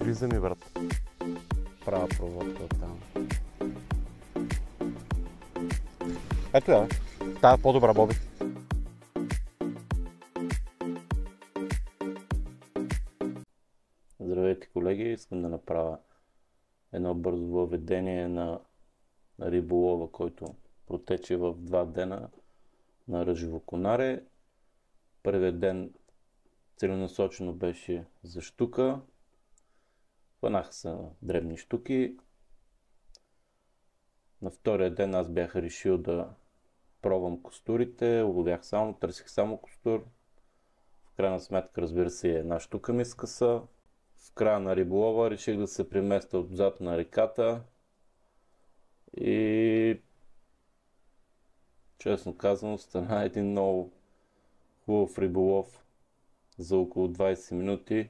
Влиза ми, брат. Права проводка оттам. Ето я, тая е по-добра, Боби. Здравейте, колеги! Искам да направя едно бързо въведение на риболова, който протече в 2 дена на Ръжево Конаре. Първият ден целенасочено беше за щука. Хванаха се дребни щуки. На втория ден аз бях решил да пробвам костурите. Уловях само, търсих само костур. В крайна сметка, разбира се, една щука ми скъса. В края на риболова реших да се преместя отзад на реката и честно казано стана един много хубав риболов за около 20 минути.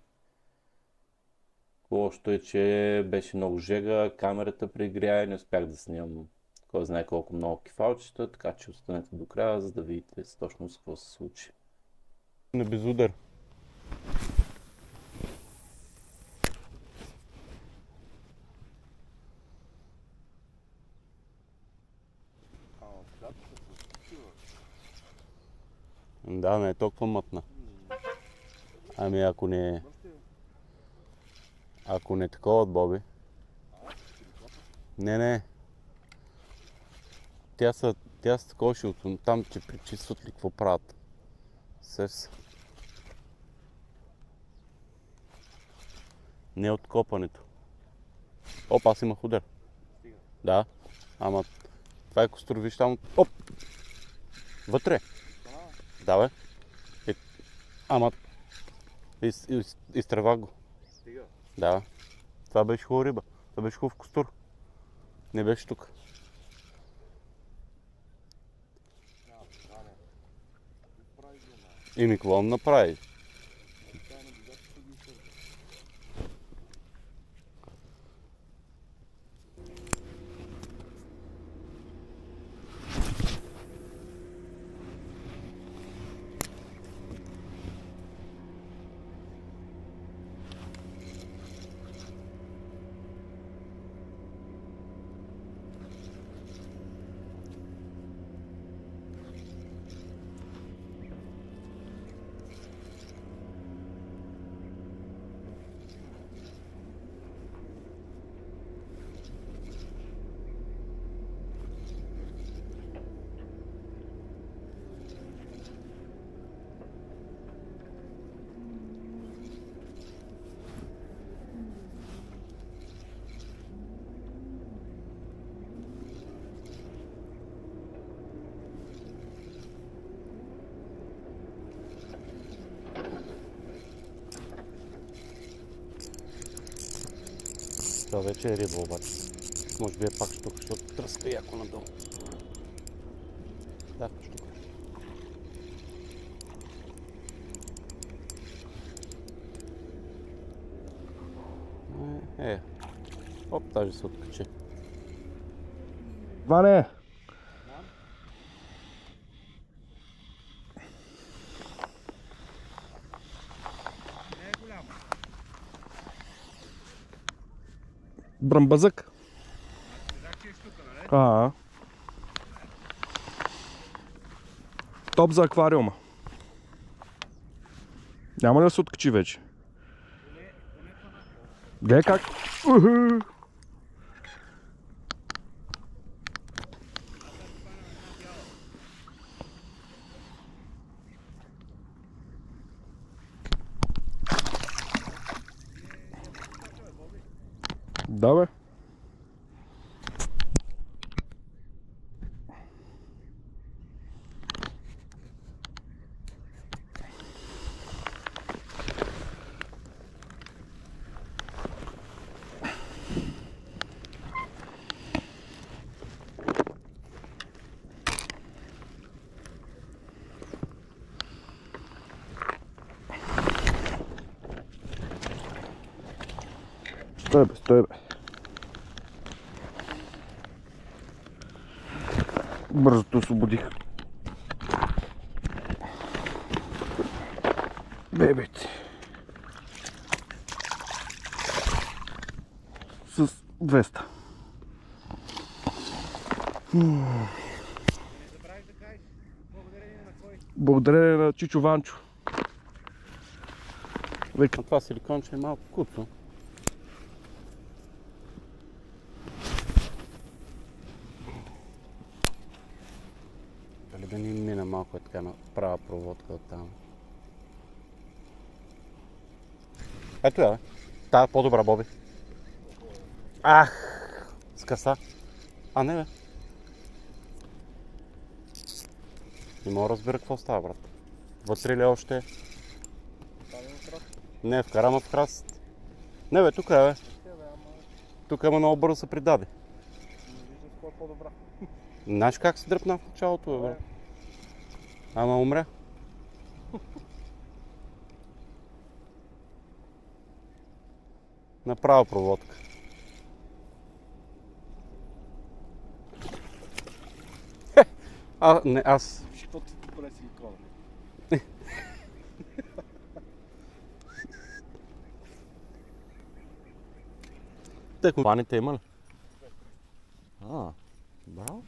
Лошото е, че беше много жега, камерата прегря и не успях да снимам кой знае колко много кефалчета, така че останете до края, за да видите точно с какво се случи. На безудар. Да, не е толкова мътна. Ами ако не такова от Боби. Не. Тя са такова ще от там, че причистват ли какво правят. Севс. Не от копането. Опа, аз имах удар. Да, ама това е костур, виж там. Оп! Вътре. Да, бе. Ама изтръва го. Стига. Да. Това беше хубава риба. Това беше хубав костур. Не беше тук. Ими какво направи? Това вече е риба обаче. Може би е пак щука, защото тръска яко надолу. Да, щука. Оп, тази се откачи. Ване! Брамбазък. Топ за аквариума. Няма ли да се откачи вече? Гледай как. Да, бе. Стой бе. Бързо те освободих. Бебете. 200. Благодарение на Чичо Ванчо. Това силиконче е малко куцо. Дали да ни мина малко е така на права проводка от там. Ето я, бе. Тая е по-добра, Боби. Ах! Скъса. А, не, бе. Не мога да разбира какво става, брат. Вътре ли още? Не, вкарама в храст. Не, бе, тук е, бе. Тук има много бързо се придаде. Знаеш как се дръпна в началото, бе, брат? Ама умря. Направо проводка. Не, аз... Защото ти добре силикон. Тък ваните има ли? Браво.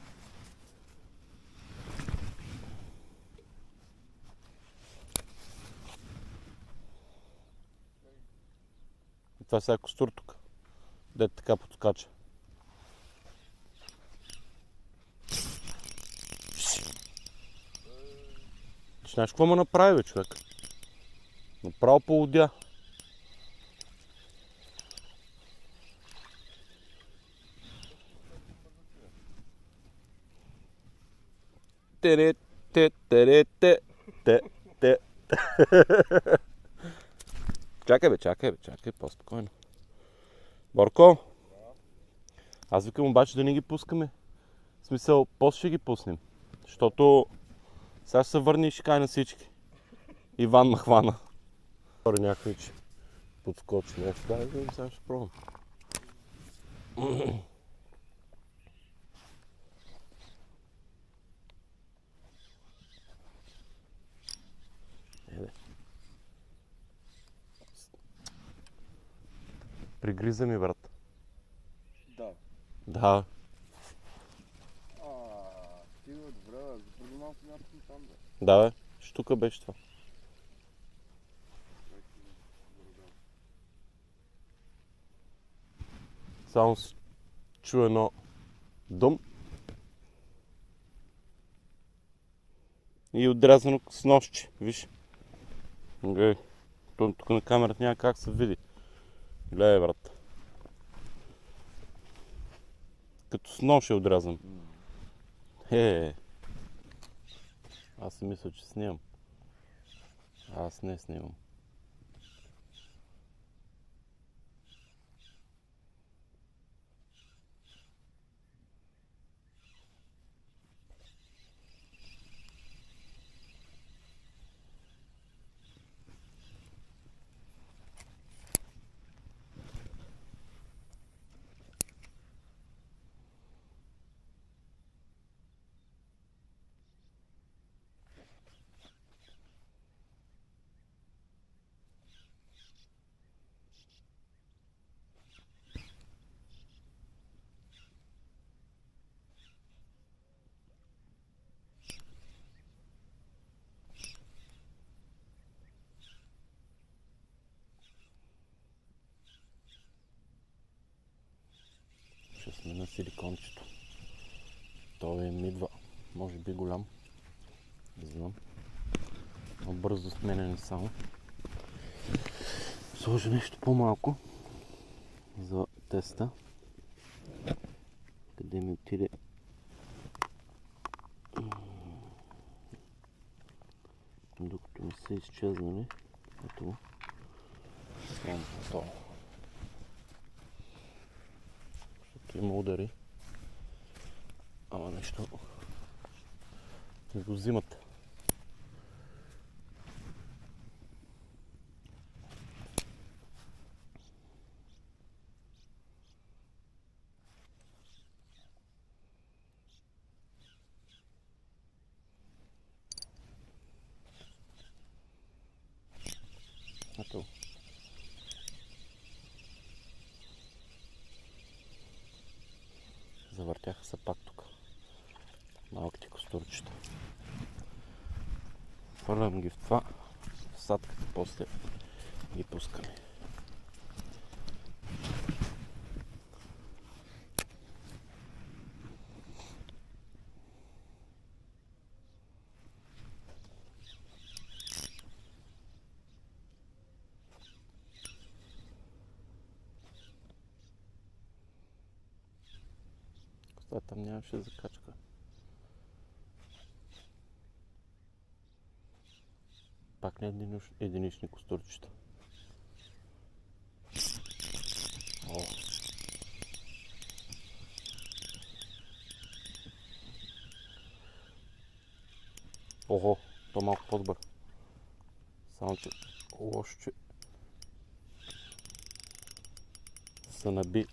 Това сега е костур тук. Дето така подскача. Знаеш какво му направи, бе, човек? Направо полудя. Чакай, по-спокойно. Борко! Аз викам обаче да не ги пускаме. В смисъл, после ще ги пуснем. Защото сега ще се върне и ще кай на всички. Иван ма хвана. Някой че подскочи нещо. Да, сега ще пробвам. Пригриза ми, брат. Да. Да. Стига, добре, за преди малко някакъв там, бе. Да, бе. Штука беше това. Само чу едно дум. И отрязано с ножче, виж. Гледай. Тук на камерата няма как се види. Гледай, брат. Като с нож е отрязан. Аз си мисля, че снимам. Аз не снимам. Ще смена силикончето. Той ми идва, може би голям. Не знам. Но бързо сменяне само. Сложа нещо по-малко за теста. Къде ми отиде? Докато не са изчезнали. Ето го. Слагам готово. Защото има удари. Ама нещо не го взимат. Ето. Завъртяха се пак тук. Малките костурчета. Фърлям ги в това, в садката, после ги пускаме. Там нямаше закачка. Пак не единични костурчета. О. Ого, то малко по-добър. Само че лошо, че се наби.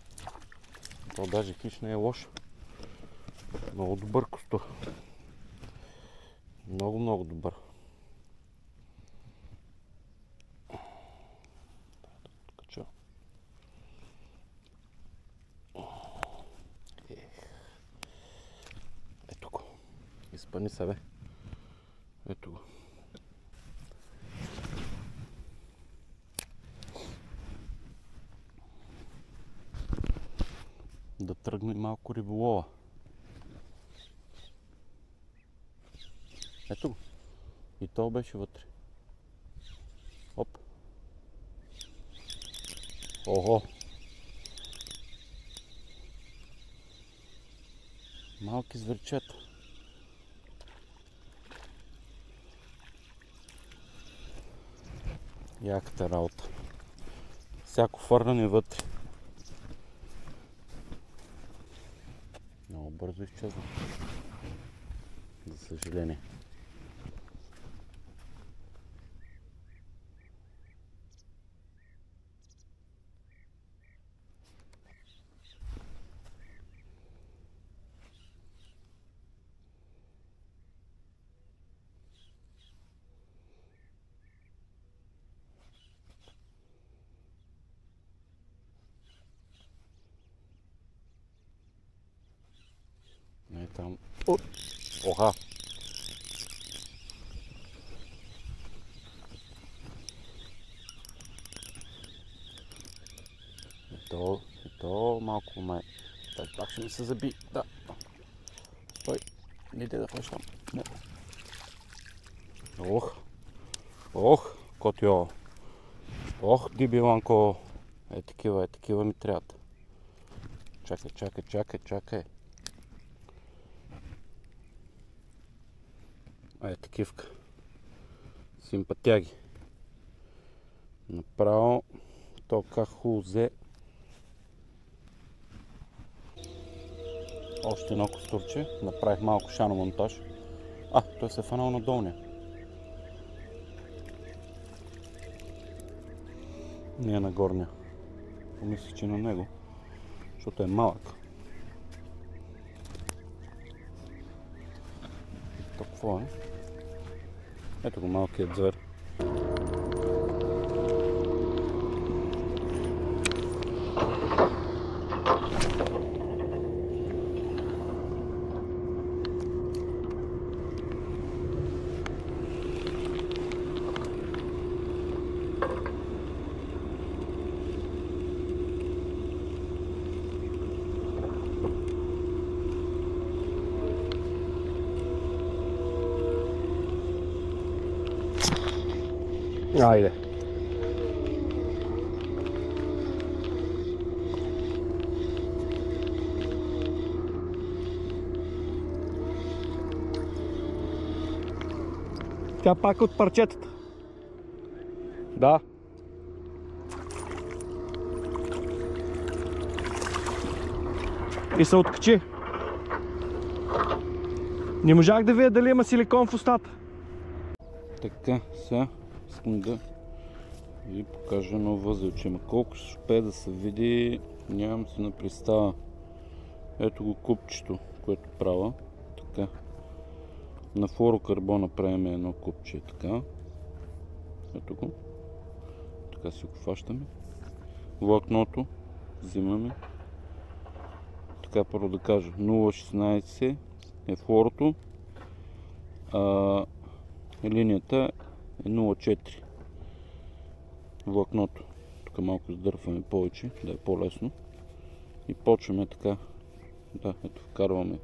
То даже хищ не е лошо. Много добър костур. Много добър. Кача. Ето го. Изпъни се, бе. Ето го. Да тръгне малко риболова. Ето го. И то беше вътре. Оп. Ого. Малки зверчета. Яката работа. Всяко фърляне вътре. Много бързо изчезна. За съжаление. Не там. Оха! То малко май. Пак ще ми се заби. Да. Стой. Не иде да ходиш там. Не. Ох, котио. Ох, дибиланко. Такива ми трябват. Чакай. Такивка. Симпатяги. Направо то как хубаво взе. Още едно костурче. Направих малко шаномонтаж. Той се е фанал на долния. Не е на горния. Помислих, че на него. Защото е малък. Какво е? Ето го малкият звер. Айде. Тя пак от парчетата. Да. И се откачи. Не можах да видя дали има силикон в устата. Така, сега искам да ви покажа едно възелче. Колко ще успее да се види, нямам си на представа. Ето го купчето, което правя. Така. На флорокарбона правим едно купче. Така. Ето го. Така си го хващаме. Влакното взимаме. така първо да кажа. 0,16 е флуорото. Линията е 0,4. Влакното. Тук малко сдърпваме повече, да е по-лесно. И почваме така. Да, ето вкарваме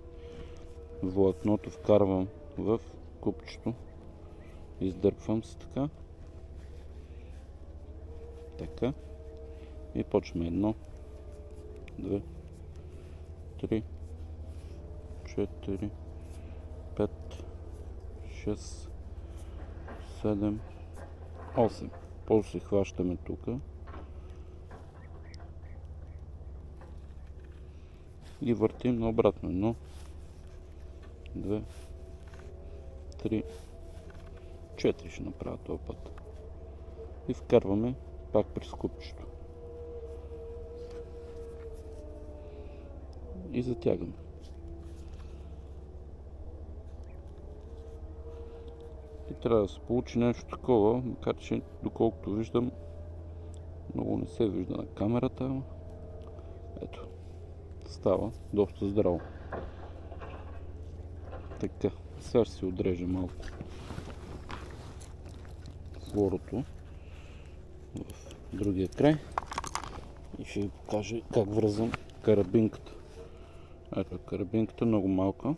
влакното, вкарвам в купчето. Издърпвам се така. Така. И почваме 1, 2, 3, 4, 5, 6, 7, 8. После хващаме тук. И въртим наобратно. 1, 2, 3, 4 ще направя този път. И вкарваме пак през купчето. И затягаме. И трябва да се получи нещо такова, макар че доколкото виждам, много не се вижда на камерата, ама ето, става доста здраво. Така, сега ще си отрежа малко флуорото в другия край и ще ви покажа как връзвам карабинката. Ето, карабинката е много малка.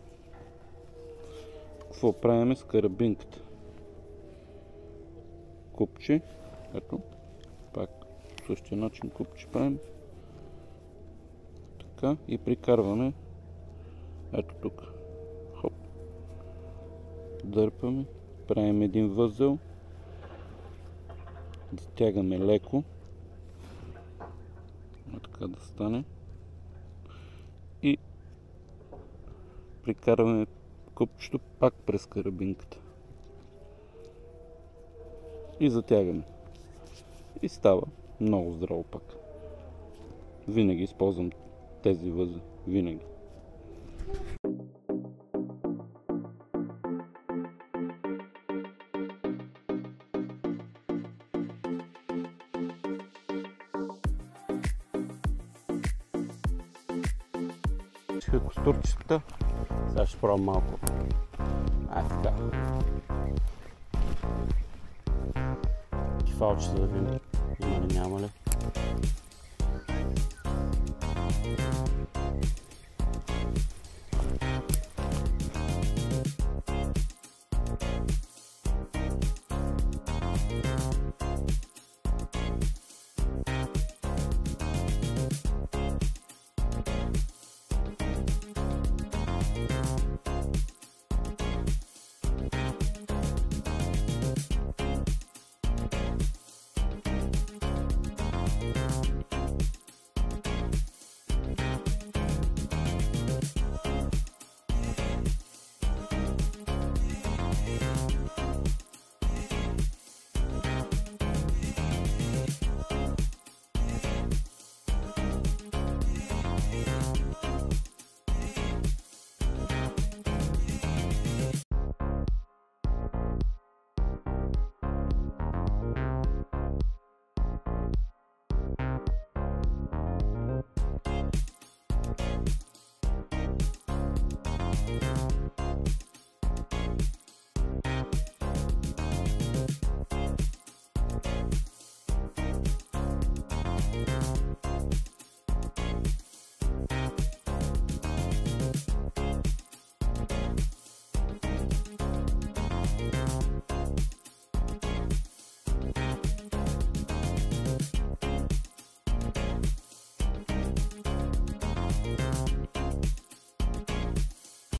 Какво правим с карабинката? Купче, ето, пак по същия начин купче правим. Така, и прикарваме ето тук. Хоп. Дърпаме, правим един възел, затягаме леко, така да стане, и прикарваме купчето пак през карабинката и затягаме. И става много здраво пак. Винаги използвам тези възли. Винаги. Костурчета. Сега ще пробвам малко. Така. Кефалчета да видим. Има ли, няма ли.